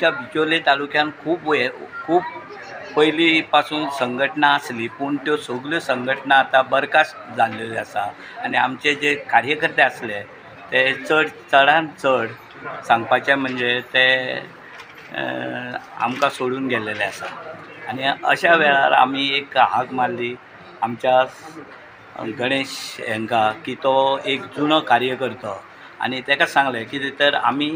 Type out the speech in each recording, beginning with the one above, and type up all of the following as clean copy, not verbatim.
आमच्या बिचोले तालुक्यात खूप पयलीं पासून संघटना आसली, पूण त्यो सगल्यो संघटना आतां बरखास्त जाल्ल्यो आसा आनी आमचे जे कार्यकर्ते आसले ते चडांत चड सांगपाचें म्हणजे ते आमकां सोडून गेल्लेले आसा। आनी अशा वेळार आमी एक हाक मारली आमच्या गणेश हांकां की तो एक जुनो कार्यकर्तो आनी ताका सांगलें कितें तर आमी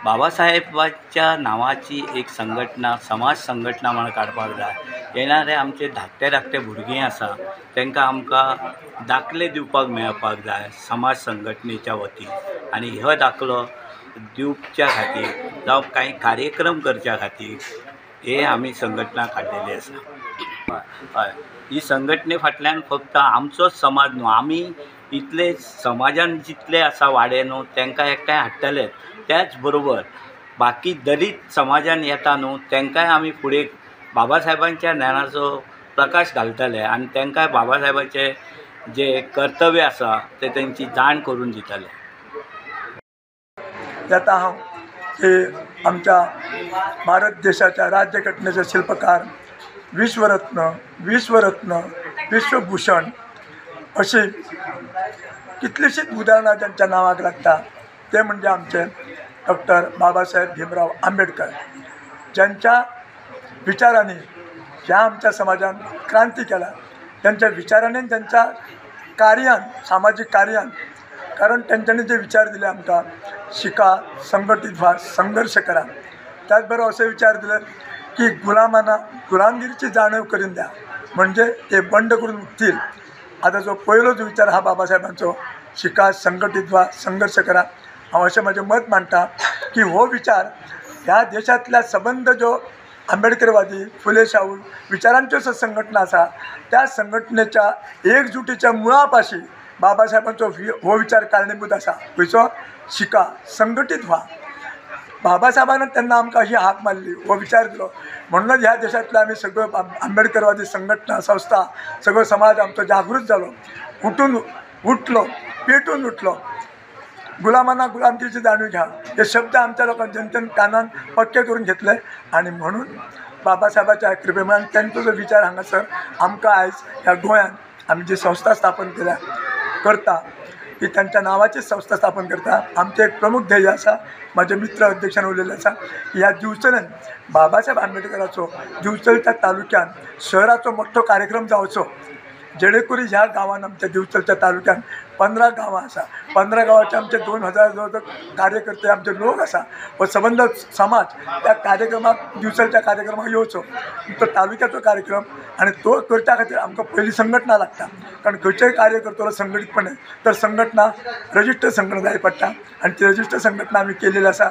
बाबासाहेबाच्या नांवाची एक संघटना समाज संघटना म्हणून काडपाक जाय। येणारे आमचे धाकटे भुरगीं आसा तांकां आमकां दाखले दिवपाक मेळपाक जाय समाज संघटनेच्या वतीन आनी हो दाखलो दिवच्या खातीर जावं कांय कार्यक्रम करच्या खातीर हे आमी संघटना काडलेली आसा। हय, ही संघटने फाटल्यान फक्त आमचोच समाज न्हू, आमी इतले समाजान जितले आसा वाडे न्हू तांकां एकठांय हाडटले। त्याच बरोबर बाकी दलीत समाजान येता न्हू तांकांय आमी फुडें बाबासाहेबांच्या ज्ञानाचो प्रकाश घालतले आनी तांकांय बाबासाहेबाचे जे कर्तव्य आसा ते तांची जाण करून दितले। आता हांव हे आमच्या भारत देशाच्या राज्यघटनेचे शिल्पकार विश्वरत्न विश्वभूषण अशी कितलीशीच उदाहरणां ज्यांच्या नावाक लागता ते म्हणजे आमचे डॉक्टर बाबासाहेब भीमराव आंबेडकर, ज्यांच्या विचारांनी ह्या आमच्या समाजान क्रांती केला, त्यांच्या विचारांनी त्यांच्या कार्यान सामाजिक कार्यान, कारण त्यांच्यानी जे विचार दिले आमकां शिका, संघटित व्हा, संघर्ष करा, त्याचबरोबर असे विचार दिले की गुलामांना गुलामगिरीची जाणीव करून द्या म्हणजे ते बंड करून उठतील। आता जो पहिलो जो विचार हा बाबासाहेबांचो शिका, संघटित व्हा, संघर्ष करा, हांव अशें म्हजें मत मांडटा की हो विचार ह्या देशांतल्या सबंद जो आंबेडकरवादी फुले शाहू विचारांच्यो संघटना आसा त्या संघटनेच्या एकजुटीच्या मुळापाशी बाबासाहेबांचो हो विचार कारणीभूत आसा। खंयचो? शिका, संघटित व्हा। बाबासाहेबान तेन्ना आमकां ही हाक मारली, हो विचार दिलो, म्हणूनच ह्या देशांतले आमी सगळ्यो आंबेडकरवादी संघटना संस्था सगळो समाज आमचो जागृत जालो, उठलो, पेटून उठलो। गुलामांना गुलामगिरीची जाणीव घ्या हे शब्द आमच्या लोकांनी जनतेन कानान पक्के करून घेतले आनी म्हणून बाबासाहेबाच्या कृपेमुळान त्यांचो जो विचार हांगासर आमकां आयज ह्या गोंयांत आमी जी संस्था स्थापन केल्या करता ती त्यांच्या नावाचीच संस्था स्थापन करता। आमचे एक प्रमुख ध्येय आसा, माझे मित्र अध्यक्षान उलयल्ले आसा, ह्या दिवचल्यान बाबासाहेब आंबेडकराचो दिवचलच्या तालुक्यात शहराचो मोठो कार्यक्रम जावचो, जेणे करून ह्या गांवांत आमच्या दिवचलच्या तालुक्यात 15 गांवां आसा, 15 गांवांचे आमचे 2000 जवळ कार्यकर्ते आमचे लोक आसा, व सबंद समाज त्या कार्यक्रमाक दिवचलच्या कार्यक्रमाक येवचो। तो तालुक्याचो कार्यक्रम आनी तो करच्या खातीर आमकां पयली संघटना लागता, कारण खंयचेय कार्य करतलो संघटीतपणे तर संघटना रजिस्टर संघटना जाय पडटा आनी ती रजिस्टर संघटना आमी केलेली आसा।